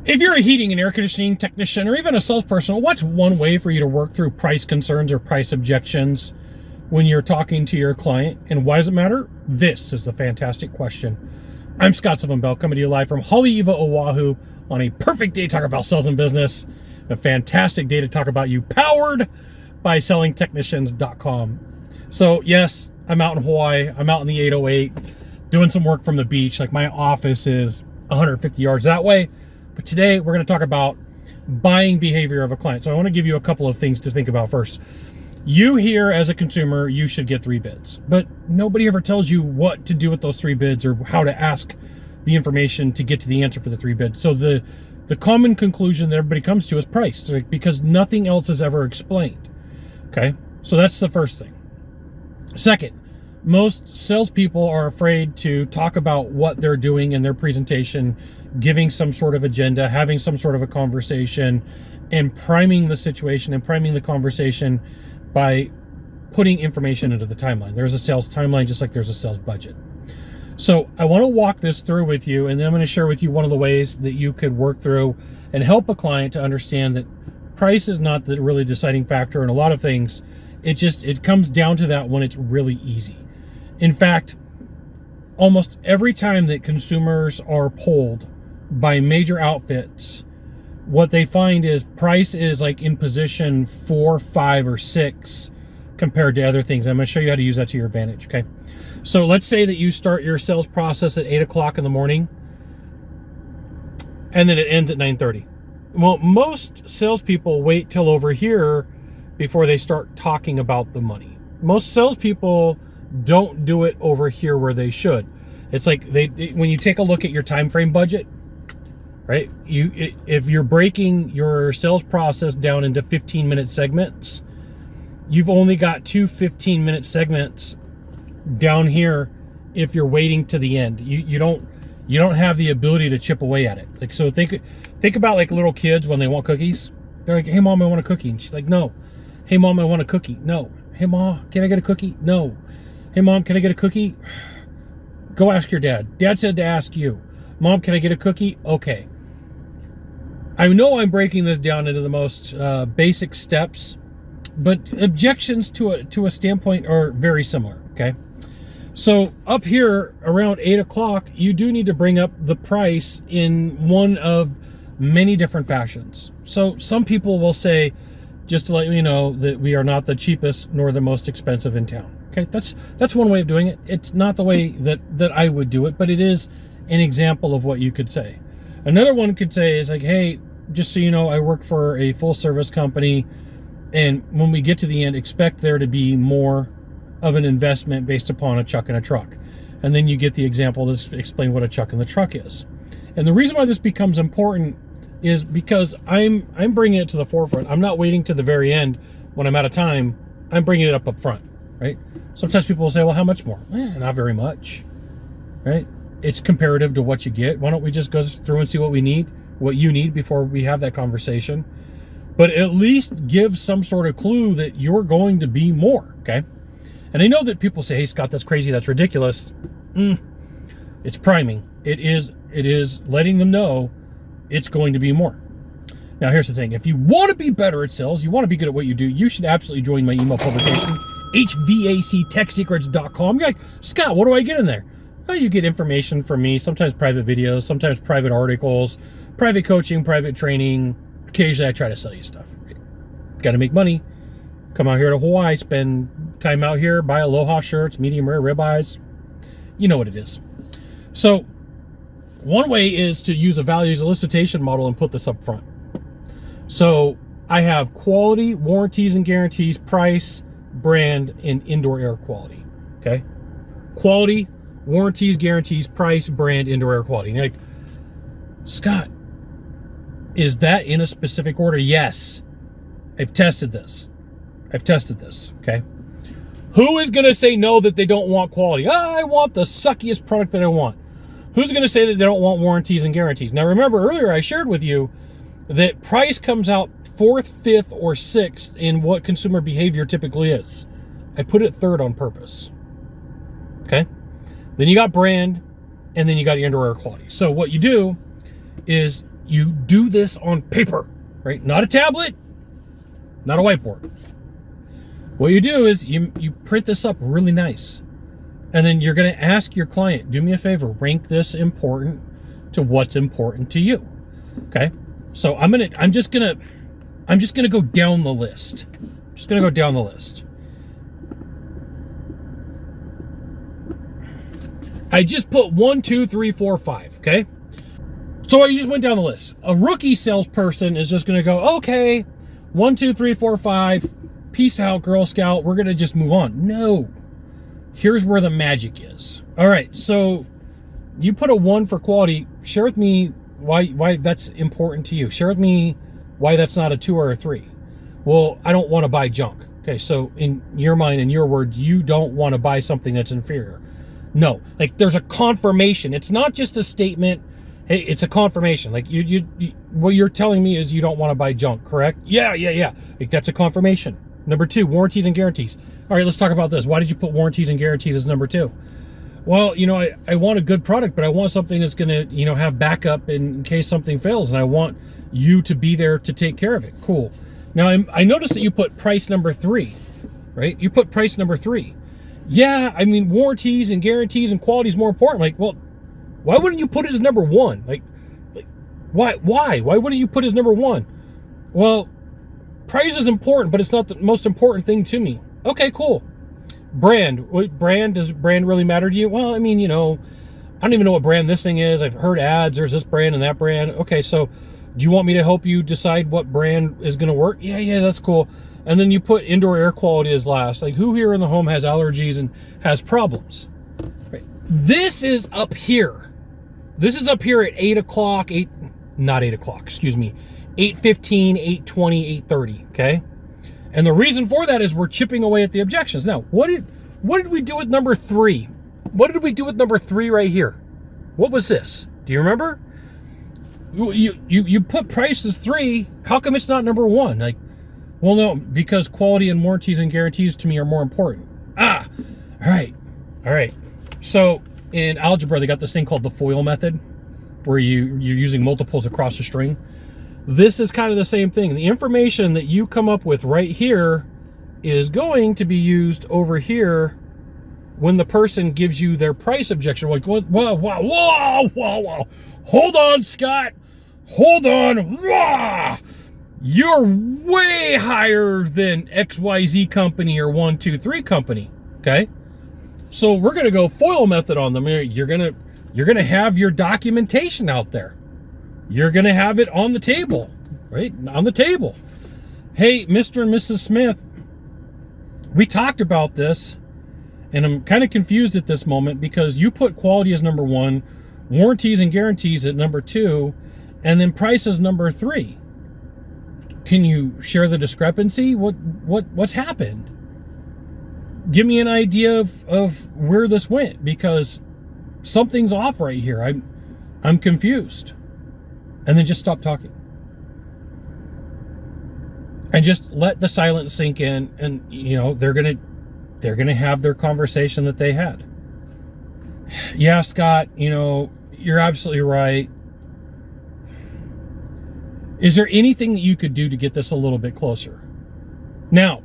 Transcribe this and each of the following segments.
If you're a heating and air conditioning technician or even a salesperson, what's one way for you to work through price concerns or price objections when you're talking to your client? And why does it matter? This is the fantastic question. I'm Scott Bell, coming to you live from Haleiwa, Oahu, on a perfect day to talk about sales and business. A fantastic day to talk about you, powered by sellingtechnicians.com. So yes, I'm out in Hawaii. I'm out in the 808 doing some work from the beach. Like, my office is 150 yards that way. But today we're going to talk about buying behavior of a client. So I want to give you a couple of things to think about first. You here as a consumer, you should get 3 bids, but nobody ever tells you what to do with those 3 bids or how to ask the information to get to the answer for the 3 bids. So the common conclusion that everybody comes to is price, because nothing else is ever explained. Okay, so that's the first thing. Second, most salespeople are afraid to talk about what they're doing in their presentation, giving some sort of agenda, having some sort of a conversation, and priming the situation and priming the conversation by putting information into the timeline. There's a sales timeline just like there's a sales budget. So I want to walk this through with you, and then I'm going to share with you one of the ways that you could work through and help a client to understand that price is not the really deciding factor in a lot of things. It comes down to that when it's really easy. In fact, almost every time that consumers are polled by major outfits, what they find is price is like in position 4, 5, or 6 compared to other things. I'm going to show you how to use that to your advantage, okay? So let's say that you start your sales process at 8 o'clock in the morning, and then it ends at 9:30. Well, most salespeople wait till over here before they start talking about the money. Most salespeople don't do it over here where they should. It's like when you take a look at your time frame budget, right? If you're breaking your sales process down into 15-minute segments, you've only got 2 15-minute segments down here if you're waiting to the end. You don't have the ability to chip away at it. Like, so think about like little kids when they want cookies. They're like, "Hey mom, I want a cookie." And she's like, "No." "Hey mom, I want a cookie." "No." "Hey mom, can I get a cookie?" "No." "Hey mom, can I get a cookie?" "Go ask your dad." "Dad said to ask you." "Mom, can I get a cookie?" "Okay." I know I'm breaking this down into the most basic steps, but objections to a standpoint are very similar, okay? So up here around 8 o'clock, you do need to bring up the price in one of many different fashions. So some people will say, just to let you know, that we are not the cheapest nor the most expensive in town. Okay, that's one way of doing it. It's not the way that I would do it, but it is an example of what you could say. Another one could say is like, "Hey, just so you know, I work for a full service company, and when we get to the end, expect there to be more of an investment based upon a chuck and a truck." And then you get the example to explain what a chuck and the truck is. And the reason why this becomes important is because I'm bringing it to the forefront. I'm not waiting to the very end when I'm out of time. I'm bringing it up front, right? Sometimes people will say, "Well, how much more?" Not very much, right? It's comparative to what you get. Why don't we just go through and see what you need before we have that conversation? But at least give some sort of clue that you're going to be more, okay? And I know that people say, "Hey, Scott, that's crazy. That's ridiculous." It's priming. It is letting them know it's going to be more. Now, here's the thing. If you want to be better at sales, you want to be good at what you do, you should absolutely join my email publication, HVACtechsecrets.com. You're like, "Scott, what do I get in there?" Well, you get information from me, sometimes private videos, sometimes private articles, private coaching, private training. Occasionally, I try to sell you stuff. Got to make money. Come out here to Hawaii, spend time out here, buy Aloha shirts, medium rare ribeyes. You know what it is. So one way is to use a values elicitation model and put this up front. So I have quality, warranties and guarantees, price, brand, and indoor air quality. Okay? Quality, warranties, guarantees, price, brand, indoor air quality. And you're like, "Scott, is that in a specific order?" Yes. I've tested this. Okay? Who is going to say no that they don't want quality? I want the suckiest product that I want. Who's going to say that they don't want warranties and guarantees? Now, remember earlier I shared with you that price comes out 4th, 5th, or 6th in what consumer behavior typically is. I put it 3rd on purpose. Okay? Then you got brand, and then you got your indoor air quality. So what you do is you do this on paper, right? Not a tablet, not a whiteboard. What you do is you print this up really nice. And then you're going to ask your client, do me a favor, rank this important to what's important to you. Okay? So I'm just going to go down the list. Just going to go down the list. I just put 1, 2, 3, 4, 5, okay? So I just went down the list. A rookie salesperson is just going to go, okay, 1, 2, 3, 4, 5, peace out, Girl Scout. We're going to just move on. No. Here's where the magic is. All right, so you put a 1 for quality. Share with me why that's important to you. Share with me why that's not a 2 or a 3. Well, I don't want to buy junk. Okay, so in your mind, in your words, you don't want to buy something that's inferior. No, like there's a confirmation. It's not just a statement. Hey, it's a confirmation. Like you what you're telling me is you don't want to buy junk, correct? Yeah. Like that's a confirmation. Number 2, warranties and guarantees. All right, let's talk about this. Why did you put warranties and guarantees as number 2? Well, I want a good product, but I want something that's going to, have backup in case something fails, and I want you to be there to take care of it. Cool. Now, I noticed that you put price number 3, right? You put price number 3. Yeah, I mean, warranties and guarantees and quality is more important. Like, well, why wouldn't you put it as number 1? Like why? Why wouldn't you put it as number 1? Well, price is important, but it's not the most important thing to me. Okay, cool. Brand. What brand? Does brand really matter to you? Well, I mean, I don't even know what brand this thing is. I've heard ads. There's this brand and that brand. Okay, so do you want me to help you decide what brand is going to work? Yeah, that's cool. And then you put indoor air quality as last. Like, who here in the home has allergies and has problems? Right. This is up here. This is up here at 8 o'clock, 8:15, 8:20, 8:30, okay? And the reason for that is we're chipping away at the objections. Now, what did we do with number 3? What did we do with number 3 right here? What was this? Do you remember? You put price as 3. How come it's not number 1? Like, well, no, because quality and warranties and guarantees to me are more important. All right. So in algebra, they got this thing called the FOIL method, where you're using multiples across a string. This is kind of the same thing. The information that you come up with right here is going to be used over here when the person gives you their price objection. Like, whoa. Hold on, Scott. Hold on. Whoa. You're way higher than XYZ company or 1, 2, 3 company. Okay? So we're going to go FOIL method on them. You're going to have your documentation out there. You're going to have it on the table, right? On the table. Hey, Mr. and Mrs. Smith, we talked about this, and I'm kind of confused at this moment because you put quality as number 1, warranties and guarantees at number 2, and then price as number 3. Can you share the discrepancy? What's happened? Give me an idea of where this went, because something's off right here. I'm confused. And then just stop talking. And just let the silence sink in, and they're gonna have their conversation that they had. Yeah, Scott, you're absolutely right. Is there anything that you could do to get this a little bit closer? Now,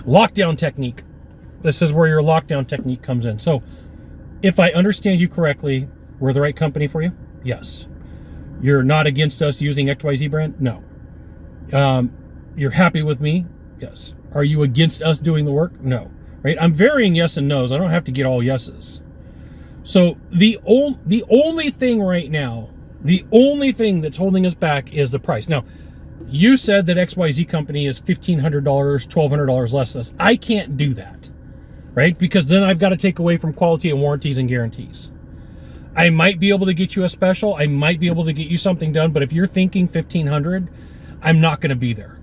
lockdown technique. This is where your lockdown technique comes in. So, if I understand you correctly, we're the right company for you? Yes. You're not against us using XYZ brand? No. You're happy with me? Yes. Are you against us doing the work? No. Right? I'm varying yes and no's. I don't have to get all yeses. So the only thing right now, the only thing that's holding us back is the price. Now, you said that XYZ company is $1,500, $1,200 less than us. I can't do that, right? Because then I've got to take away from quality and warranties and guarantees. I might be able to get you a special. I might be able to get you something done. But if you're thinking $1,500, I'm not going to be there.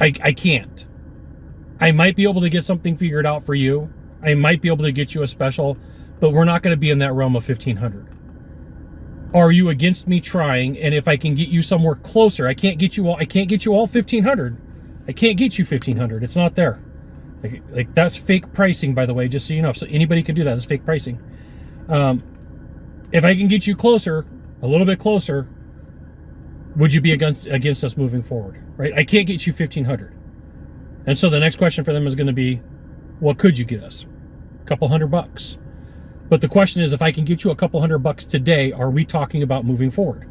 I can't. I might be able to get something figured out for you. I might be able to get you a special, but we're not going to be in that realm of $1,500. Are you against me trying? And if I can get you somewhere closer, I can't get you all $1,500. I can't get you $1,500. It's not there. Like that's fake pricing, by the way, just so you know. So anybody can do that. It's fake pricing. If I can get you closer, a little bit closer, would you be against us moving forward, right? I can't get you 1,500. And so the next question for them is going to be, what could you get us? A couple $100. But the question is, if I can get you a couple $100 today, are we talking about moving forward?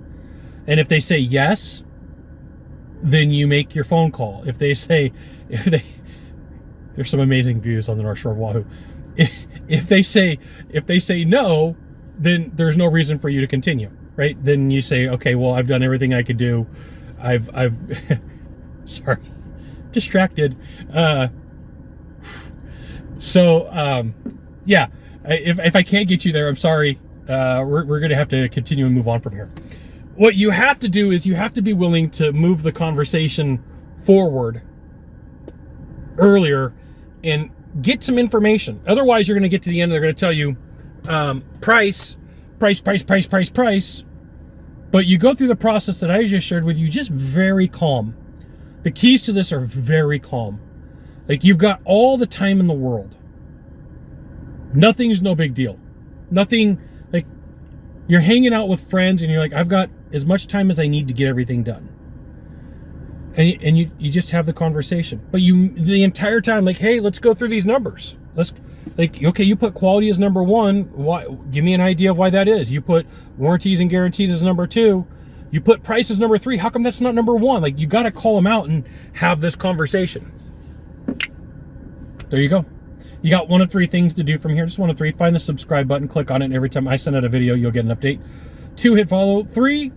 And if they say yes, then you make your phone call. If they there's some amazing views on the North Shore of Oahu. If they say no, then there's no reason for you to continue, right? Then you say, okay, well, I've done everything I could do. I've sorry, distracted. Yeah, if I can't get you there, I'm sorry. We're going to have to continue and move on from here. What you have to do is you have to be willing to move the conversation forward earlier and get some information. Otherwise, you're going to get to the end and they're going to tell you price. But you go through the process that I just shared with you, just very calm. The keys to this are very calm. Like, you've got all the time in the world. Nothing's no big deal. Nothing, like, you're hanging out with friends and you're like, I've got as much time as I need to get everything done. And you just have the conversation. But you, the entire time, like, hey, let's go through these numbers. Okay, you put quality as number one. Why? Give me an idea of why that is. You put warranties and guarantees as number two. You put price as number three. How come that's not number one? Like, you got to call them out and have this conversation. There you go. You got one of three things to do from here. Just one of three. Find the subscribe button, click on it, and every time I send out a video, you'll get an update. 2, hit follow. 3,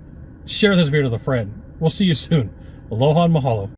share this video with a friend. We'll see you soon. Aloha and mahalo.